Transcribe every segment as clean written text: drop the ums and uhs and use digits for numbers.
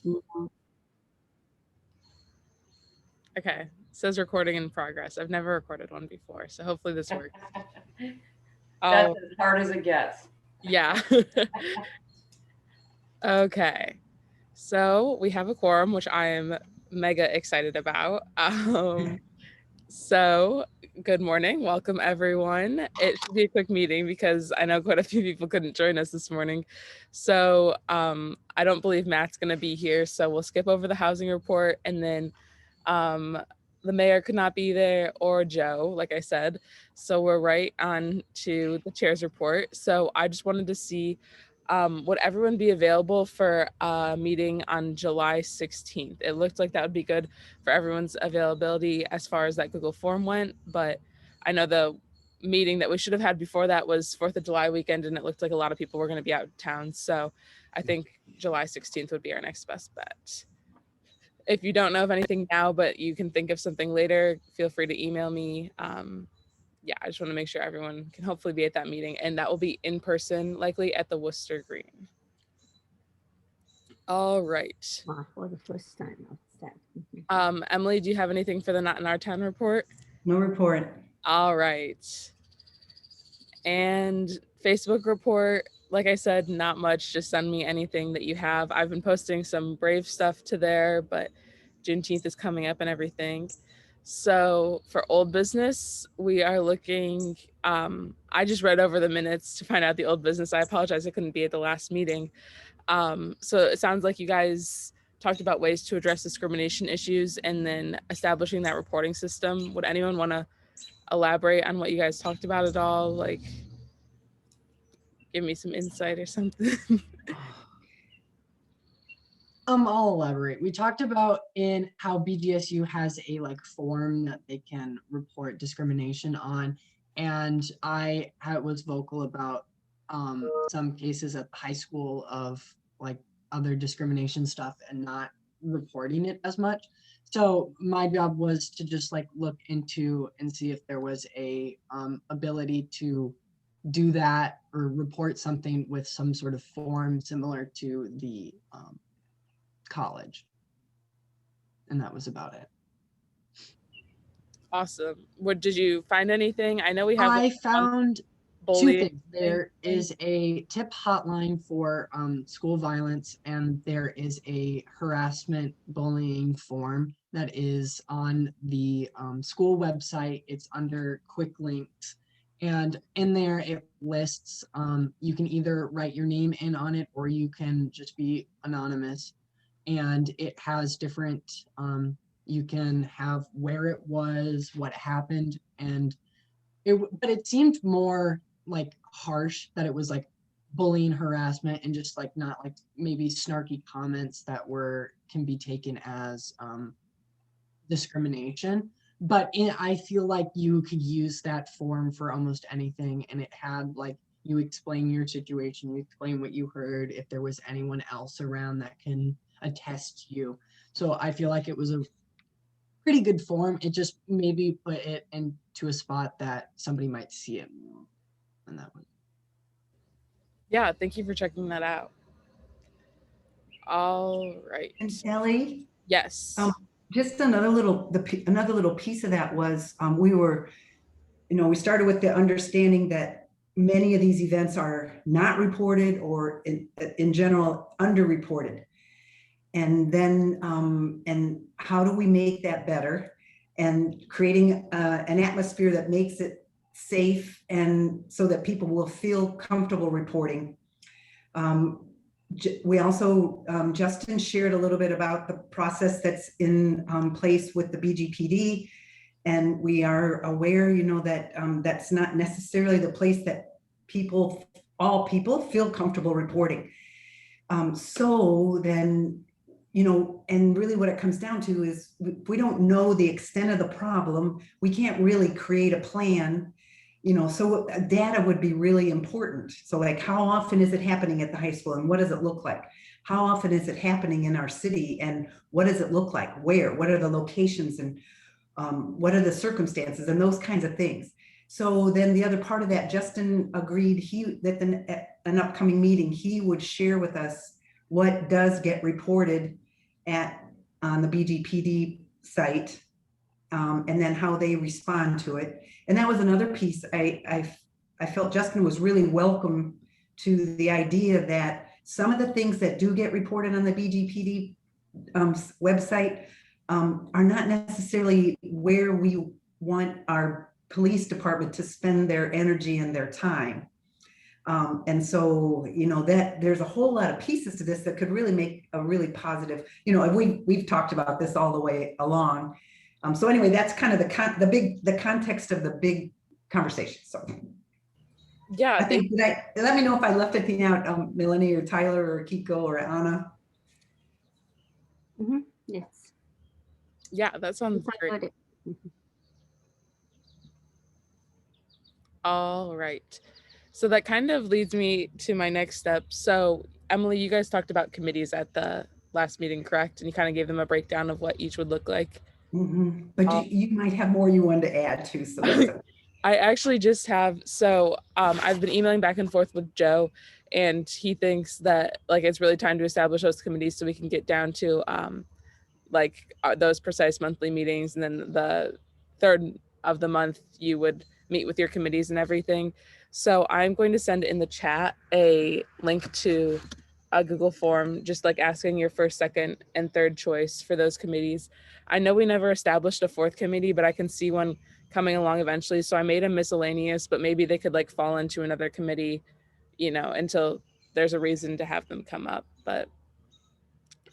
Mhm. Okay, it says recording in progress. I've never recorded one before, so hopefully this works. That's Oh, as hard as it gets. yeah. Okay, so we have a quorum, which I am mega excited about. So good morning, welcome everyone. It should be a quick meeting because I know quite a few people couldn't join us this morning. So I don't believe Matt's gonna be here, so we'll skip over the housing report and then um, the mayor could not be there or Joe, like I said. So we're right on to the chair's report. So I just wanted to see would everyone be available for a meeting on July 16th? It looked like that would be good for everyone's availability as far as that Google form went, but I know the meeting that we should have had before that was 4th of July weekend and it looked like a lot of people were going to be out of town. So I think July 16th would be our next best bet. If you don't know of anything now, but you can think of something later, feel free to email me. Yeah, I just want to make sure everyone can hopefully be at that meeting, and that will be in person, likely at the Worcester Green. All right. For the first time outside. Emily, do you have anything for the Not in Our Town report? No report. All right. And Facebook report, like I said, not much. Just send me anything that you have. I've been posting some Brave stuff to there, but Juneteenth is coming up and everything. So for old business, we are looking. I just read over the minutes to find out the old business. I apologize, I couldn't be at the last meeting. So it sounds like you guys talked about ways to address discrimination issues and then establishing that reporting system. Would anyone want to elaborate on what you guys talked about at all? Like, give me some insight or something. I'll elaborate. We talked about in how BGSU has a form that they can report discrimination on, and I was vocal about some cases at the high school of other discrimination stuff and not reporting it as much. So my job was to just look into and see if there was a ability to do that or report something with some sort of form similar to the college. And that was about it. Awesome. What did you find anything? I know we have I found two things. There is a tip hotline for school violence, and there is a harassment bullying form that is on the school website. It's under quick links. And in there, it lists, you can either write your name in on it or you can just be anonymous. And it has different, you can have where it was, what happened, and but it seemed more harsh, that it was bullying, harassment, and just not maybe snarky comments that can be taken as discrimination. But I feel like you could use that form for almost anything, and it had you explain your situation, you explain what you heard, if there was anyone else around that can attest to you. So I feel like it was a pretty good form. It just maybe put it into a spot that somebody might see it. And that was. Yeah, thank you for checking that out. All right. And Ellie? Yes. Just another little piece of that was we started with the understanding that many of these events are not reported or in general underreported. And then and how do we make that better, and creating an atmosphere that makes it safe and so that people will feel comfortable reporting. We also, Justin shared a little bit about the process that's in place with the BGPD, and we are aware, that that's not necessarily the place that all people feel comfortable reporting. So then, and really what it comes down to is we don't know the extent of the problem. We can't really create a plan, so data would be really important. So how often is it happening at the high school and what does it look like? How often is it happening in our city and what does it look like? Where? What are the locations and what are the circumstances and those kinds of things? So then the other part of that, Justin agreed that at an upcoming meeting, he would share with us what does get reported on the BGPD site, and then how they respond to it. And that was another piece I felt Justin was really welcome to, the idea that some of the things that do get reported on the BGPD website are not necessarily where we want our police department to spend their energy and their time. And so, you know, that there's a whole lot of pieces to this that could really make a really positive, you know, we've talked about this all the way along. So anyway, that's kind of the context of the big conversation. So Yeah, I think, let me know if I left anything out, Melanie or Tyler or Kiko or Anna. Yes. yeah, that sounds Yes, I great. got it. Mhm. All right. So that kind of leads me to my next step. So Emily, you guys talked about committees at the last meeting, correct? And you kind of gave them a breakdown of what each would look like. But you might have more you wanted to add too. So that's okay. I actually just have, so I've been emailing back and forth with Joe, and he thinks that like it's really time to establish those committees so we can get down to those precise monthly meetings. And then the third of the month, you would meet with your committees and everything. So I'm going to send in the chat a link to a Google form, just like asking your first, second, and third choice for those committees. I know we never established a fourth committee, but I can see one coming along eventually. So I made a miscellaneous, but maybe they could like fall into another committee, you know, until there's a reason to have them come up. But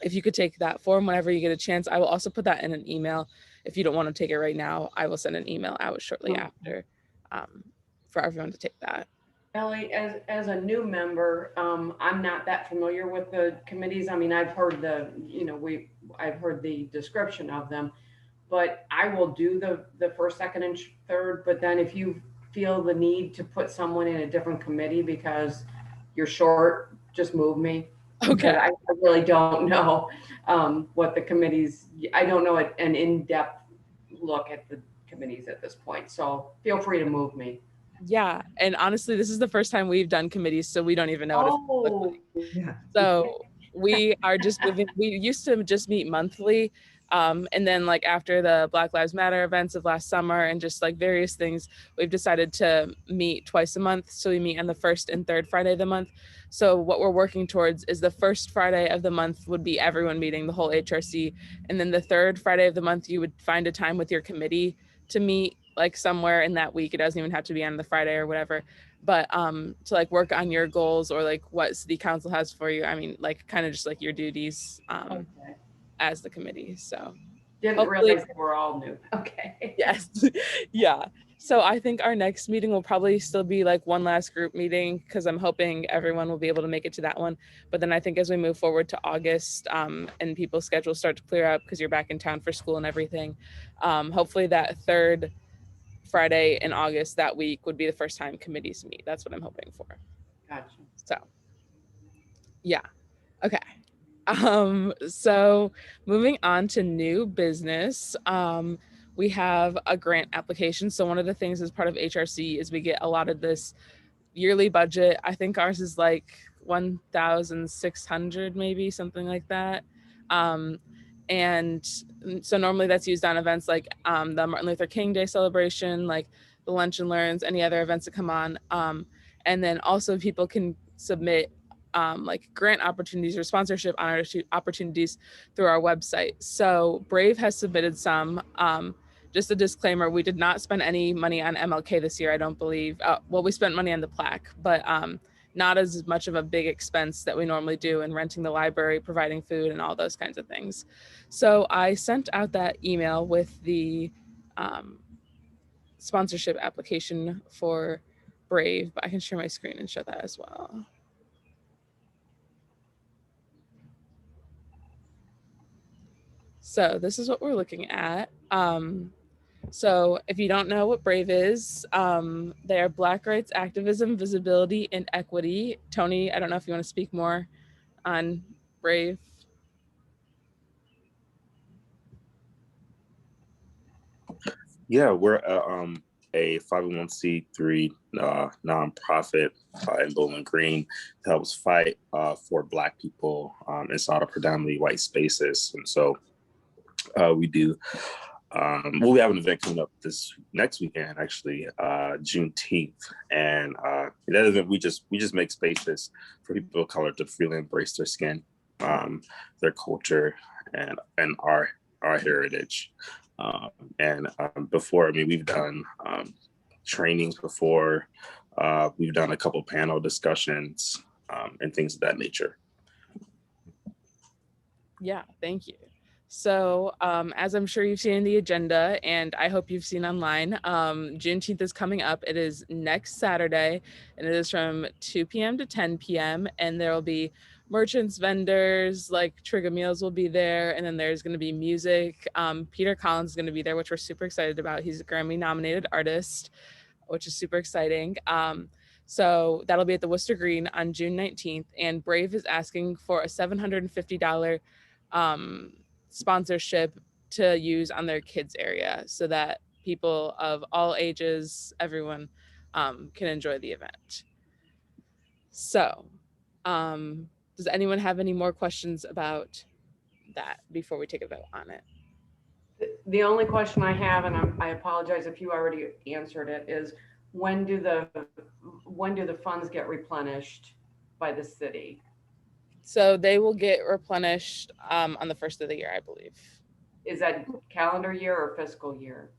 if you could take that form whenever you get a chance, I will also put that in an email. If you don't want to take it right now, I will send an email out shortly after for everyone to take that. Ellie, as a new member, I'm not that familiar with the committees. I mean, I've heard I've heard the description of them, but I will do the first, second, and third. But then if you feel the need to put someone in a different committee because you're short, just move me. Okay. I really don't know what the committees, I don't know an in-depth look at the committees at this point. So feel free to move me. Yeah. And honestly, this is the first time we've done committees, so we don't even know what it looks like. Yeah. So we are just moving. We used to just meet monthly. And then like after the Black Lives Matter events of last summer and just like various things, we've decided to meet twice a month. So we meet on the first and third Friday of the month. So what we're working towards is the first Friday of the month would be everyone meeting, the whole HRC. And then the third Friday of the month, you would find a time with your committee to meet like somewhere in that week. It doesn't even have to be on the Friday or whatever, but to like work on your goals or like what city council has for you. I mean, like kind of just like your duties Okay. as the committee. So Didn't hopefully- realize they were all new. Okay. yes. Yeah. So I think our next meeting will probably still be like one last group meeting because I'm hoping everyone will be able to make it to that one. But then I think as we move forward to August and people's schedules start to clear up because you're back in town for school and everything, hopefully that third Friday in August that week would be the first time committees meet. That's what I'm hoping for. Gotcha. So yeah. Okay. So moving on to new business, we have a grant application. So one of the things as part of HRC is we get a lot of this yearly budget. I think ours is like 1,600, maybe something like that. And so normally that's used on events like the Martin Luther King Day celebration, like the Lunch and Learns, any other events that come on. And then also people can submit like grant opportunities or sponsorship opportunities through our website. So Brave has submitted some. Just a disclaimer, we did not spend any money on MLK this year, I don't believe. Well, we spent money on the plaque, but not as much of a big expense that we normally do in renting the library, providing food and all those kinds of things. So I sent out that email with the sponsorship application for Brave, but I can share my screen and show that as well. So this is what we're looking at. So if you don't know what Brave is, they are Black rights activism, visibility, and equity. Tony, I don't know if you want to speak more on Brave. Yeah, we're a 501c3 nonprofit in Bowling Green that helps fight for Black people inside of predominantly white spaces. And so we do. We have an event coming up this next weekend, actually, Juneteenth, and that event we just make spaces for people of color to freely embrace their skin, their culture, and our heritage. Before, I mean, we've done trainings before. We've done a couple panel discussions and things of that nature. Yeah, thank you. So as I'm sure you've seen in the agenda, and I hope you've seen online, Juneteenth is coming up. It is next Saturday, and it is from 2 p.m. to 10 p.m. And there will be merchants, vendors, like Trigger Meals will be there. And then there's going to be music. Peter Collins is going to be there, which we're super excited about. He's a Grammy nominated artist, which is super exciting. So that'll be at the Worcester Green on June 19th. And Brave is asking for a $750 sponsorship to use on their kids area so that people of all ages, everyone can enjoy the event. So does anyone have any more questions about that before we take a vote on it? The only question I have, and I apologize if you already answered it, is when do the funds get replenished by the city? So they will get replenished on the first of the year, I believe. Is that calendar year or fiscal year?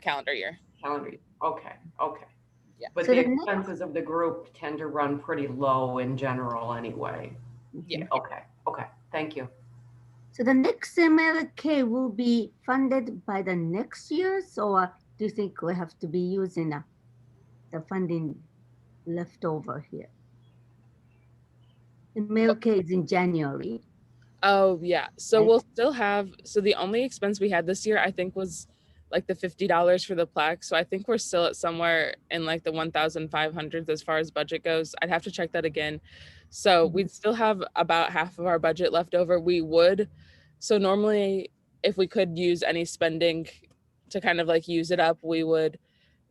Calendar year. Calendar year. Okay. Yeah. But So the the next- expenses of the group tend to run pretty low in general anyway. Yeah. Okay. Thank you. So the next MLK will be funded by the next year's, or do you think we have to be using the funding left over here? MLK is in January. Oh yeah. So Right. we'll still have, so the only expense we had this year, I think, was like the $50 for the plaque. So I think we're still at somewhere in like the 1,500 as far as budget goes. I'd have to check that again. So we'd still have about half of our budget left over. So normally if we could use any spending to kind of like use it up, we would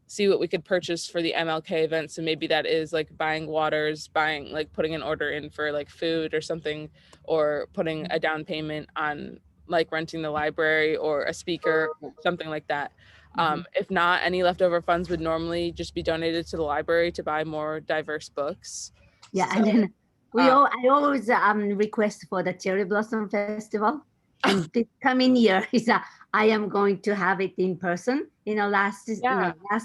see what we could purchase for the MLK event. So maybe that is like buying waters, putting an order in for like food or something, or putting a down payment on like renting the library or a speaker, something like that. If not, any leftover funds would normally just be donated to the library to buy more diverse books. Yeah, So, and then I always request for the Cherry Blossom Festival. And this coming year is I am going to have it in person. Last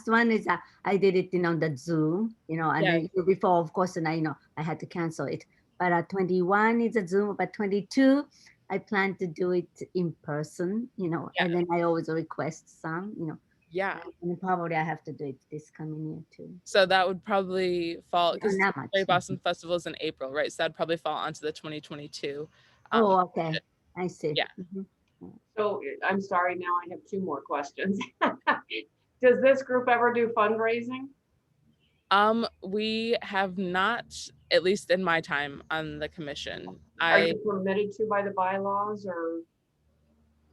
one is I did it on the Zoom. And then the year before, of course, and I had to cancel it. But 21 is a Zoom, but 22 I plan to do it in person. And then I always request some. Yeah. And probably I have to do it this coming year too. So that would probably fall because Not much. Cherry Blossom Festival is in April, right? So that'd probably fall onto the 2022. Oh, okay. I see. Yeah. So I'm sorry, now I have two more questions. Does this group ever do fundraising? We have not, at least in my time on the commission. Are you permitted to by the bylaws or?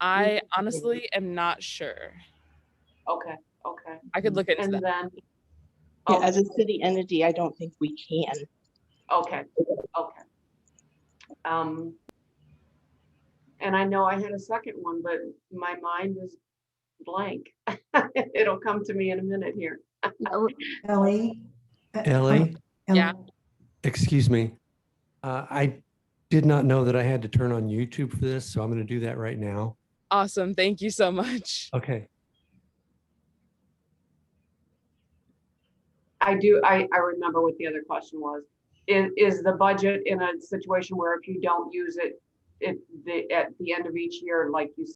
I honestly am not sure. Okay. I could look into And that. then. Yeah, as a city entity, I don't think we can. Okay. And I know I had a second one, but my mind is blank. It'll come to me in a minute here. Ellie? Ellie, Yeah. excuse me. I did not know that I had to turn on YouTube for this, so I'm going to do that right now. Awesome. Thank you so much. Okay. I remember what the other question was. Is the budget in a situation where if you don't use it, at the end of each year, like you